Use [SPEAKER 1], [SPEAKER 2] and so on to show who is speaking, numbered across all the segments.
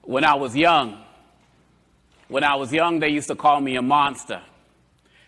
[SPEAKER 1] When I was young, they used to call me a monster.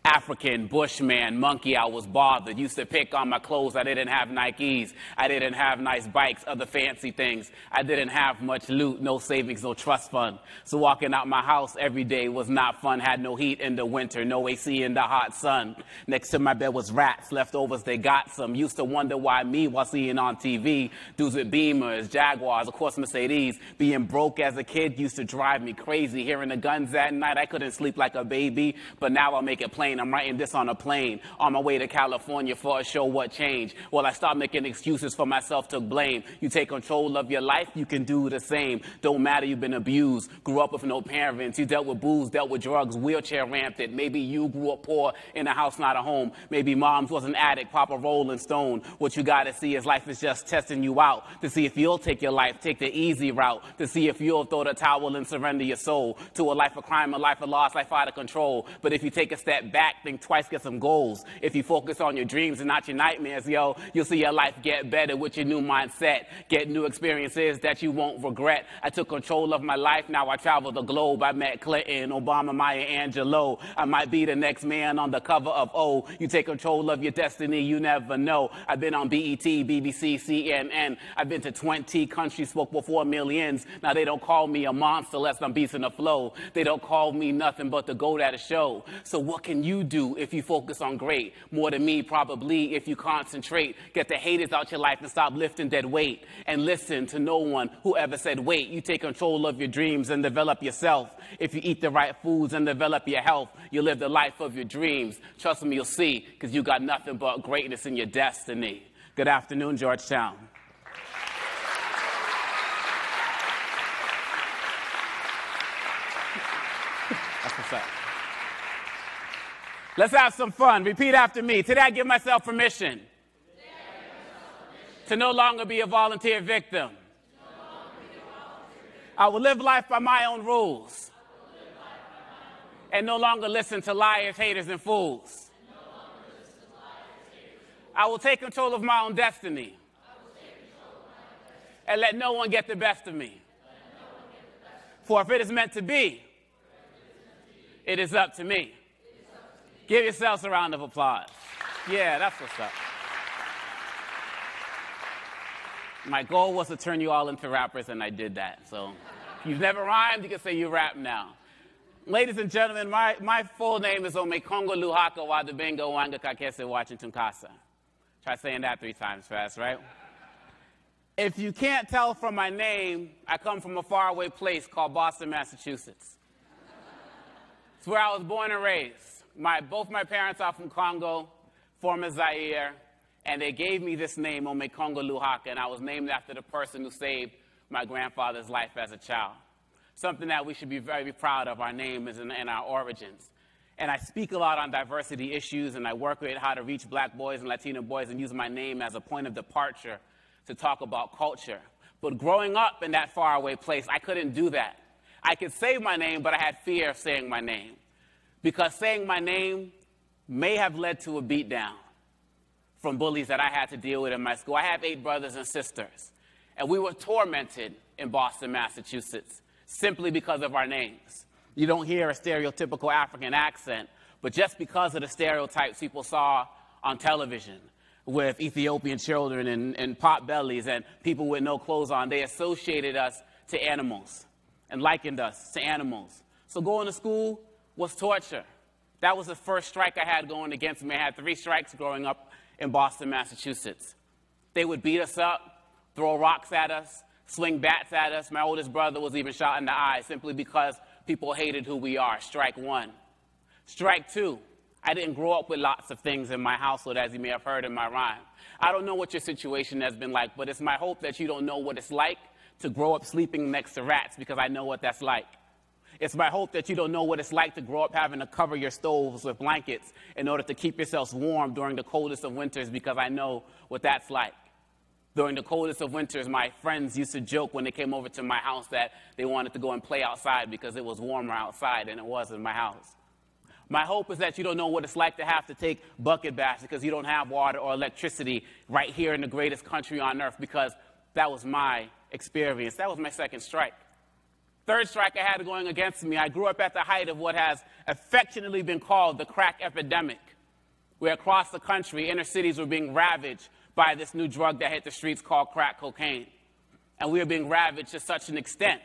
[SPEAKER 1] African, bushman, monkey, I was bothered. Used to pick on my clothes. I didn't have Nikes. I didn't have nice bikes, other fancy things. I didn't have much loot, no savings, no trust fund. So walking out my house every day was not fun. Had no heat in the winter, no AC in the hot sun. Next to my bed was rats, leftovers, they got some. Used to wonder why me while seeing on TV. Dudes with Beamers, Jaguars, of course Mercedes. Being broke as a kid used to drive me crazy. Hearing the guns at night, I couldn't sleep like a baby. But now I'll make it plain. I'm writing this on a plane, on my way to California for a show. What changed? Well, I stopped making excuses for myself, took blame. You take control of your life, you can do the same. Don't matter, you've been abused, grew up with no parents, you dealt with booze, dealt with drugs, wheelchair rampant. Maybe you grew up poor in a house, not a home. Maybe mom's was an addict, papa rolling stone. What you gotta see is life is just testing you out to see if you'll take your life, take the easy route, to see if you'll throw the towel and surrender your soul to a life of crime, a life of loss, life out of control. But if you take a step back, think twice, get some goals. If you focus on your dreams and not your nightmares, yo, you'll see your life get better with your new mindset. Get new experiences that you won't regret. I took control of my life, now I travel the globe. I met Clinton, Obama, Maya Angelou. I might be the next man on the cover of O. You take control of your destiny, you never know. I've been on BET, BBC, CNN. I've been to 20 countries, spoke before millions. Now they don't call me a monster lest I'm beasting the flow. They don't call me nothing but the goat at a show. So what can you do if you focus on great? More than me, probably, if you concentrate. Get the haters out your life and stop lifting dead weight. And listen to no one who ever said wait. You take control of your dreams and develop yourself. If you eat the right foods and develop your health, you'll live the life of your dreams. Trust me, you'll see, because you got nothing but greatness in your destiny. Good afternoon, Georgetown. That's what's up. Let's have some fun. Repeat after me. Today I give myself permission to no longer be a volunteer victim. I will live life by my own rules and no longer listen to liars, haters, and fools. I will take control of my own destiny and let no one get the best of me. For if it is meant to be, it is up to me. Give yourselves a round of applause. Yeah, that's what's up. My goal was to turn you all into rappers, and I did that. So if you've never rhymed, you can say you rap now. Ladies and gentlemen, my full name is Omekongo Luhaka wa Dibinga wanga kakese Washington Casa. Try saying that 3 times fast, right? If you can't tell from my name, I come from a faraway place called Boston, Massachusetts. It's where I was born and raised. Both my parents are from Congo, former Zaire, and they gave me this name, Omekongo Luhaka, and I was named after the person who saved my grandfather's life as a child. Something that we should be very proud of, our name and our origins. And I speak a lot on diversity issues, and I work with how to reach black boys and Latino boys and use my name as a point of departure to talk about culture. But growing up in that faraway place, I couldn't do that. I could say my name, but I had fear of saying my name. Because saying my name may have led to a beatdown from bullies that I had to deal with in my school. I have 8 brothers and sisters, and we were tormented in Boston, Massachusetts, simply because of our names. You don't hear a stereotypical African accent, but just because of the stereotypes people saw on television with Ethiopian children and pot bellies and people with no clothes on, they associated us to animals and likened us to animals. So going to school was torture. That was the first strike I had going against me. I had 3 strikes growing up in Boston, Massachusetts. They would beat us up, throw rocks at us, swing bats at us. My oldest brother was even shot in the eye simply because people hated who we are. Strike 1. Strike 2. I didn't grow up with lots of things in my household, as you may have heard in my rhyme. I don't know what your situation has been like, but it's my hope that you don't know what it's like to grow up sleeping next to rats, because I know what that's like. It's my hope that you don't know what it's like to grow up having to cover your stoves with blankets in order to keep yourselves warm during the coldest of winters, because I know what that's like. During the coldest of winters, my friends used to joke when they came over to my house that they wanted to go and play outside because it was warmer outside than it was in my house. My hope is that you don't know what it's like to have to take bucket baths because you don't have water or electricity right here in the greatest country on earth, because that was my experience. That was my second strike. third strike I had going against me, I grew up at the height of what has affectionately been called the crack epidemic, where across the country, inner cities were being ravaged by this new drug that hit the streets called crack cocaine. And we were being ravaged to such an extent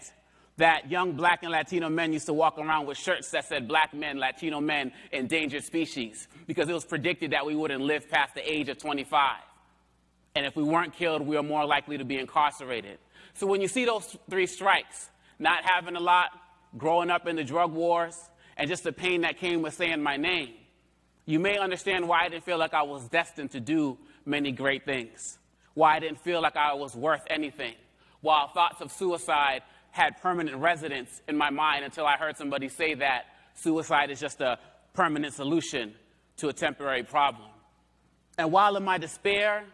[SPEAKER 1] that young black and Latino men used to walk around with shirts that said black men, Latino men, endangered species, because it was predicted that we wouldn't live past the age of 25. And if we weren't killed, we were more likely to be incarcerated. So when you see those three strikes, not having a lot, growing up in the drug wars, and just the pain that came with saying my name, you may understand why I didn't feel like I was destined to do many great things, why I didn't feel like I was worth anything, while thoughts of suicide had permanent residence in my mind until I heard somebody say that suicide is just a permanent solution to a temporary problem. And while in my despair,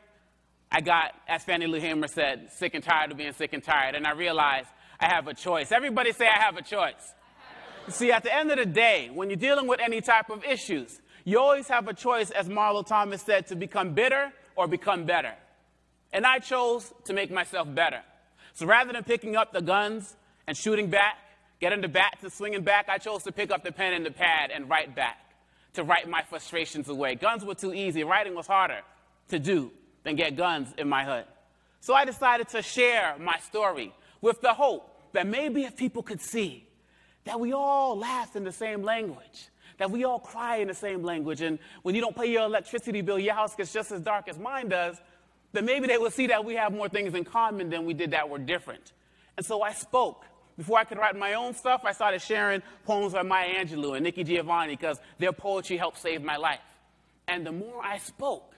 [SPEAKER 1] I got, as Fannie Lou Hamer said, sick and tired of being sick and tired, and I realized I have a choice. Everybody say I have a choice. See, at the end of the day, when you're dealing with any type of issues, you always have a choice, as Marlo Thomas said, to become bitter or become better. And I chose to make myself better. So rather than picking up the guns and shooting back, getting the bats and swinging back, I chose to pick up the pen and the pad and write back, to write my frustrations away. Guns were too easy. Writing was harder to do than get guns in my hood. So I decided to share my story with the hope that maybe if people could see that we all laugh in the same language, that we all cry in the same language, and when you don't pay your electricity bill, your house gets just as dark as mine does, then maybe they will see that we have more things in common than we did that were different. And so I spoke. Before I could write my own stuff, I started sharing poems by Maya Angelou and Nikki Giovanni because their poetry helped save my life. And the more I spoke,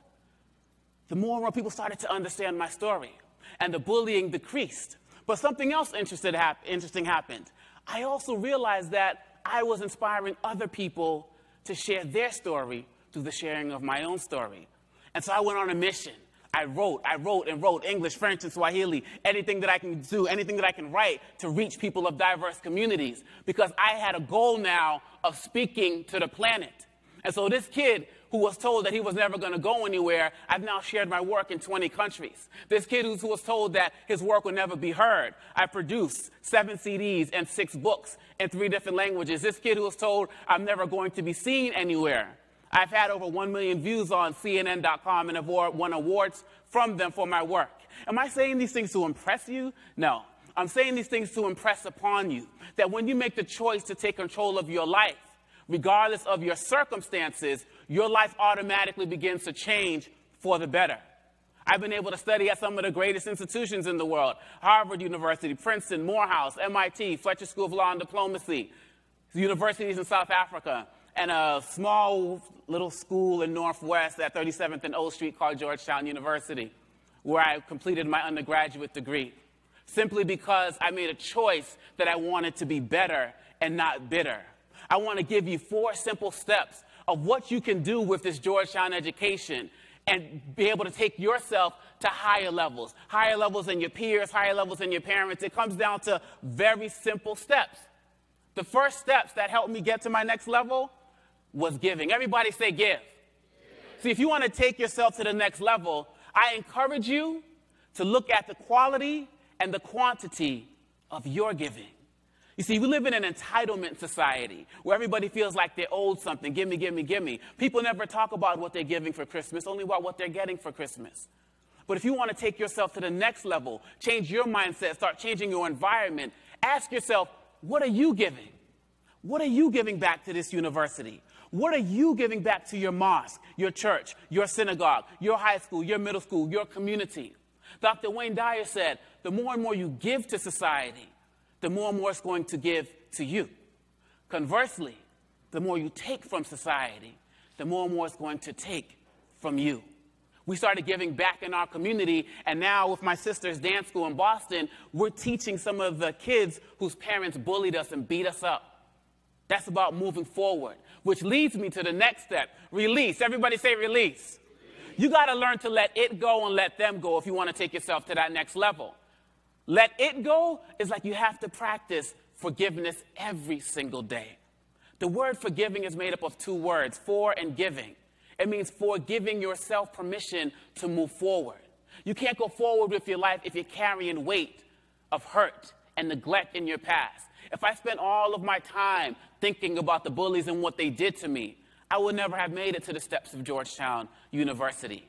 [SPEAKER 1] the more and more people started to understand my story, and the bullying decreased. But something else interesting happened. I also realized that I was inspiring other people to share their story through the sharing of my own story. And so I went on a mission. I wrote English, French, and Swahili, anything that I can do, anything that I can write to reach people of diverse communities, because I had a goal now of speaking to the planet. And so this kid who was told that he was never going to go anywhere, I've now shared my work in 20 countries. This kid who was told that his work would never be heard, I produced 7 CDs and 6 books in 3 different languages. This kid who was told I'm never going to be seen anywhere, I've had over 1 million views on CNN.com and have won awards from them for my work. Am I saying these things to impress you? No. I'm saying these things to impress upon you that when you make the choice to take control of your life, regardless of your circumstances, your life automatically begins to change for the better. I've been able to study at some of the greatest institutions in the world: Harvard University, Princeton, Morehouse, MIT, Fletcher School of Law and Diplomacy, universities in South Africa, and a small little school in Northwest at 37th and O Street called Georgetown University, where I completed my undergraduate degree, simply because I made a choice that I wanted to be better and not bitter. I want to give you 4 simple steps of what you can do with this Georgetown education and be able to take yourself to higher levels than your peers, higher levels than your parents. It comes down to very simple steps. The first steps that helped me get to my next level was giving. Everybody say give. See, if you want to take yourself to the next level, I encourage you to look at the quality and the quantity of your giving. You see, we live in an entitlement society where everybody feels like they're owed something. Give me, give me, give me. People never talk about what they're giving for Christmas, only about what they're getting for Christmas. But if you want to take yourself to the next level, change your mindset, start changing your environment, ask yourself, what are you giving? What are you giving back to this university? What are you giving back to your mosque, your church, your synagogue, your high school, your middle school, your community? Dr. Wayne Dyer said, the more and more you give to society, the more and more it's going to give to you. Conversely, the more you take from society, the more and more it's going to take from you. We started giving back in our community, and now with my sister's dance school in Boston, we're teaching some of the kids whose parents bullied us and beat us up. That's about moving forward, which leads me to the next step, release. Everybody say release. You got to learn to let it go and let them go if you want to take yourself to that next level. Let it go is like you have to practice forgiveness every single day. The word forgiving is made up of 2 words, for and giving. It means for giving yourself permission to move forward. You can't go forward with your life if you're carrying weight of hurt and neglect in your past. If I spent all of my time thinking about the bullies and what they did to me, I would never have made it to the steps of Georgetown University.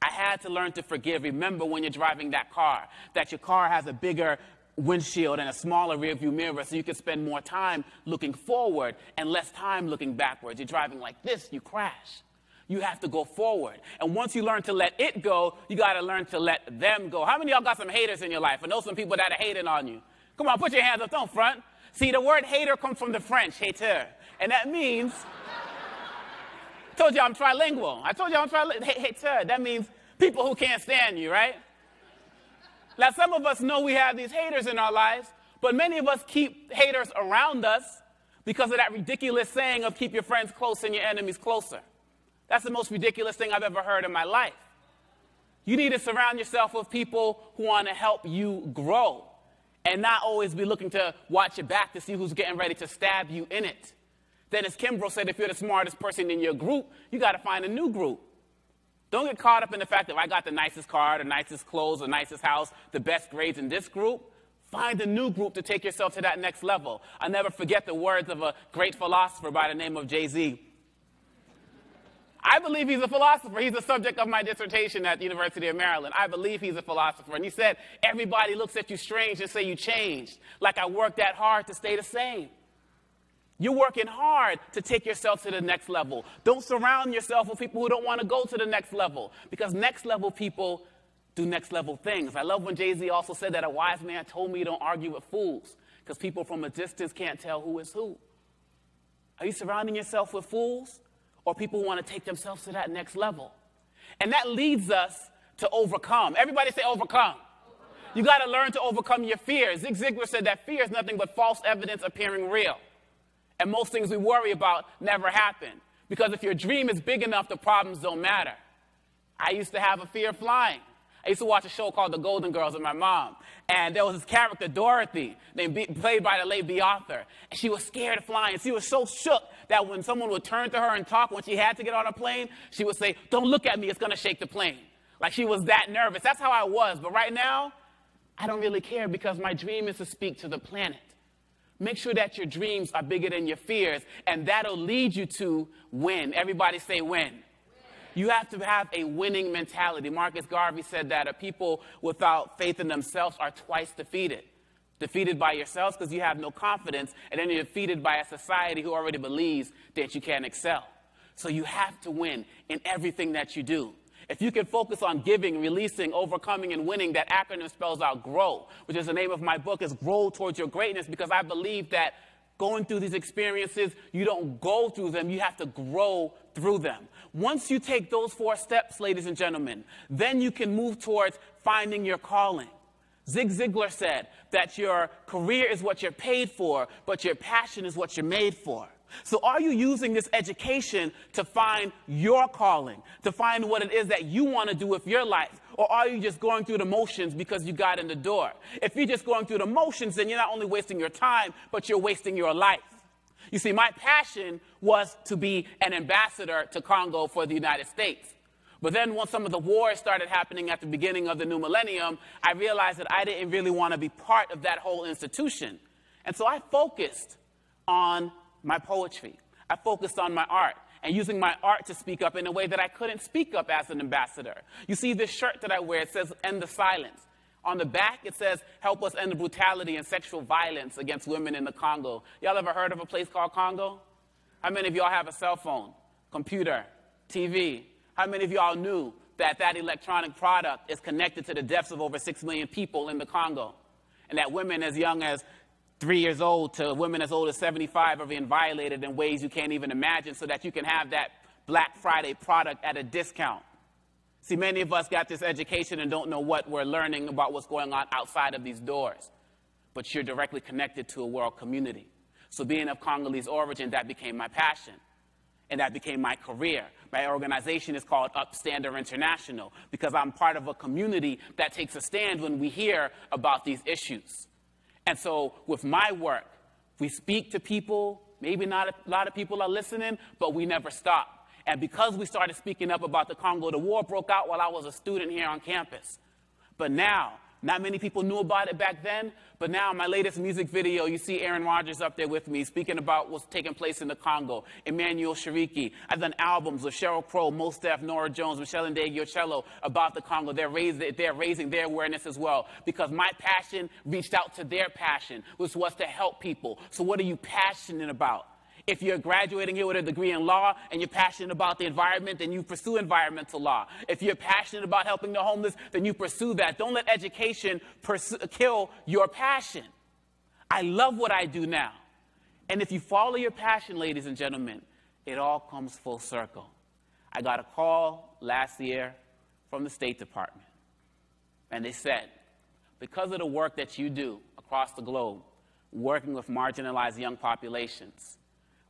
[SPEAKER 1] I had to learn to forgive. Remember when you're driving that car, that your car has a bigger windshield and a smaller rearview mirror, so you can spend more time looking forward and less time looking backwards. You're driving like this, you crash. You have to go forward. And once you learn to let it go, you got to learn to let them go. How many of y'all got some haters in your life? I know some people that are hating on you. Come on, put your hands up, don't front. See, the word hater comes from the French, hater. And that means, I told you I'm trilingual. Hater, that means people who can't stand you, right? Now, some of us know we have these haters in our lives, but many of us keep haters around us because of that ridiculous saying of keep your friends close and your enemies closer. That's the most ridiculous thing I've ever heard in my life. You need to surround yourself with people who want to help you grow and not always be looking to watch your back to see who's getting ready to stab you in it. Dennis Kimbrough said if you're the smartest person in your group, you got to find a new group. Don't get caught up in the fact that I got the nicest car, the nicest clothes, the nicest house, the best grades in this group. Find a new group to take yourself to that next level. I'll never forget the words of a great philosopher by the name of Jay-Z. I believe he's a philosopher. He's the subject of my dissertation at the University of Maryland. I believe he's a philosopher. And he said, everybody looks at you strange and say you changed, like I worked that hard to stay the same. You're working hard to take yourself to the next level. Don't surround yourself with people who don't want to go to the next level, because next level people do next level things. I love when Jay-Z also said that a wise man told me don't argue with fools, because people from a distance can't tell who is who. Are you surrounding yourself with fools or people who want to take themselves to that next level? And that leads us to overcome. Everybody say overcome. You got to learn to overcome your fears. Zig Ziglar said that fear is nothing but false evidence appearing real. And most things we worry about never happen. Because if your dream is big enough, the problems don't matter. I used to have a fear of flying. I used to watch a show called The Golden Girls with my mom. And there was this character, Dorothy, played by the late Bea Arthur. And she was scared of flying. She was so shook that when someone would turn to her and talk when she had to get on a plane, she would say, don't look at me, it's going to shake the plane. Like she was that nervous. That's how I was. But right now, I don't really care because my dream is to speak to the planet. Make sure that your dreams are bigger than your fears, and that'll lead you to win. Everybody say win. You have to have a winning mentality. Marcus Garvey said that people without faith in themselves are twice defeated. Defeated by yourselves because you have no confidence, and then you're defeated by a society who already believes that you can't excel. So you have to win in everything that you do. If you can focus on giving, releasing, overcoming, and winning, that acronym spells out GROW, which is the name of my book, is Grow Towards Your Greatness, because I believe that going through these experiences, you don't go through them, you have to grow through them. Once you take those 4 steps, ladies and gentlemen, then you can move towards finding your calling. Zig Ziglar said that your career is what you're paid for, but your passion is what you're made for. So are you using this education to find your calling, to find what it is that you want to do with your life? Or are you just going through the motions because you got in the door? If you're just going through the motions, then you're not only wasting your time, but you're wasting your life. You see, my passion was to be an ambassador to Congo for the United States. But then once some of the wars started happening at the beginning of the new millennium, I realized that I didn't really want to be part of that whole institution. And so I focused on my poetry. I focused on my art and using my art to speak up in a way that I couldn't speak up as an ambassador. You see this shirt that I wear, it says, End the Silence. On the back, it says, help us end the brutality and sexual violence against women in the Congo. Y'all ever heard of a place called Congo? How many of y'all have a cell phone, computer, TV? How many of y'all knew that that electronic product is connected to the deaths of over 6 million people in the Congo? And that women as young as 3 years old to women as old as 75 are being violated in ways you can't even imagine so that you can have that Black Friday product at a discount. See, many of us got this education and don't know what we're learning about what's going on outside of these doors. But you're directly connected to a world community. So being of Congolese origin, that became my passion. And that became my career. My organization is called Upstander International because I'm part of a community that takes a stand when we hear about these issues. And so with my work, we speak to people. Maybe not a lot of people are listening, but we never stop. And because we started speaking up about the Congo, the war broke out while I was a student here on campus. But now, Not many people knew about it back then, but now my latest music video, you see Aaron Rodgers up there with me speaking about what's taking place in the Congo, Emmanuel Shariki. I've done albums with Sheryl Crow, Mos Def, Nora Jones, Michelle Ndegeocello about the Congo. They're raising their awareness as well, because my passion reached out to their passion, which was to help people. So what are you passionate about? If you're graduating here with a degree in law and you're passionate about the environment, then you pursue environmental law. If you're passionate about helping the homeless, then you pursue that. Don't let education kill your passion. I love what I do now. And if you follow your passion, ladies and gentlemen, it all comes full circle. I got a call last year from the State Department, and they said, because of the work that you do across the globe, working with marginalized young populations,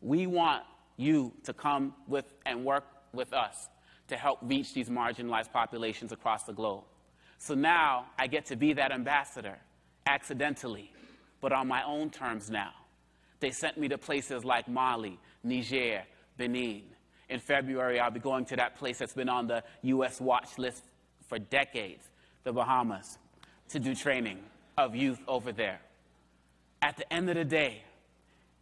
[SPEAKER 1] we want you to come with and work with us to help reach these marginalized populations across the globe. So now I get to be that ambassador, accidentally, but on my own terms now. They sent me to places like Mali, Niger, Benin. In February, I'll be going to that place that's been on the U.S. watch list for decades, the Bahamas, to do training of youth over there. At the end of the day,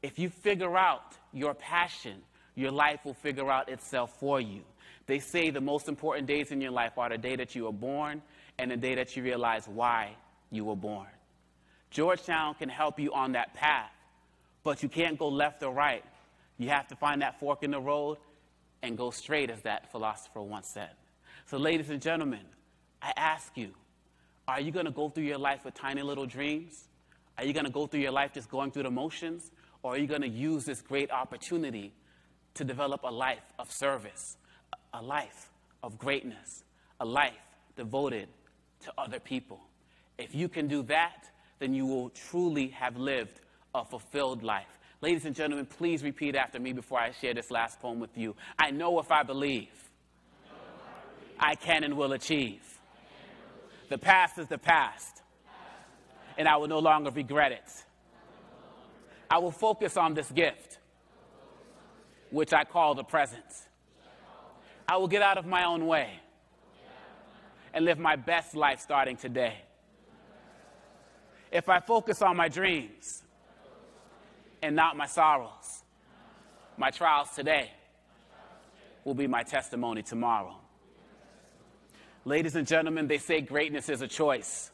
[SPEAKER 1] if you figure out your passion, your life will figure out itself for you. They say the most important days in your life are the day that you were born and the day that you realize why you were born. Georgetown can help you on that path, but you can't go left or right. You have to find that fork in the road and go straight, as that philosopher once said. So ladies and gentlemen, I ask you, are you going to go through your life with tiny little dreams? Are you going to go through your life just going through the motions? Or are you going to use this great opportunity to develop a life of service, a life of greatness, a life devoted to other people? If you can do that, then you will truly have lived a fulfilled life. Ladies and gentlemen, please repeat after me before I share this last poem with you. I know if I believe, I can and will achieve. The past is the past, and I will no longer regret it. I will focus on this gift, which I call the present. I will get out of my own way and live my best life starting today. If I focus on my dreams and not my sorrows, my trials today will be my testimony tomorrow. Ladies and gentlemen, they say greatness is a choice,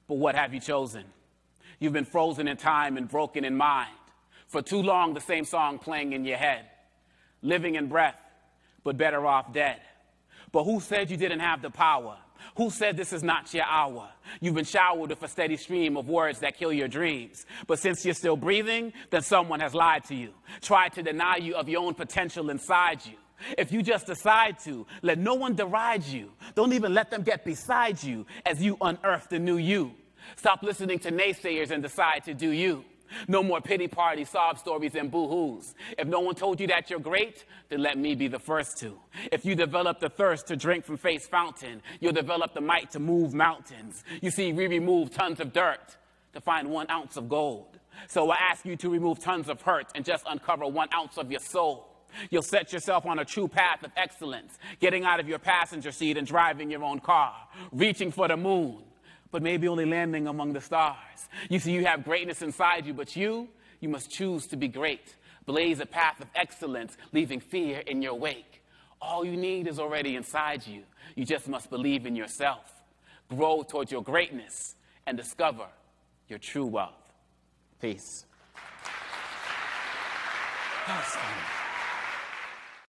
[SPEAKER 1] but what have you chosen? You've been frozen in time and broken in mind. For too long, the same song playing in your head. Living in breath, but better off dead. But who said you didn't have the power? Who said this is not your hour? You've been showered with a steady stream of words that kill your dreams. But since you're still breathing, then someone has lied to you, tried to deny you of your own potential inside you. If you just decide to, let no one deride you. Don't even let them get beside you as you unearth the new you. Stop listening to naysayers and decide to do you. No more pity parties, sob stories, and boo-hoos. If no one told you that you're great, then let me be the first to. If you develop the thirst to drink from Faith's fountain, you'll develop the might to move mountains. You see, we remove tons of dirt to find 1 ounce of gold. So I ask you to remove tons of hurt and just uncover 1 ounce of your soul. You'll set yourself on a true path of excellence, getting out of your passenger seat and driving your own car, reaching for the moon, but maybe only landing among the stars. You see, you have greatness inside you, but you must choose to be great. Blaze a path of excellence, leaving fear in your wake. All you need is already inside you. You just must believe in yourself. Grow towards your greatness and discover your true wealth. Peace.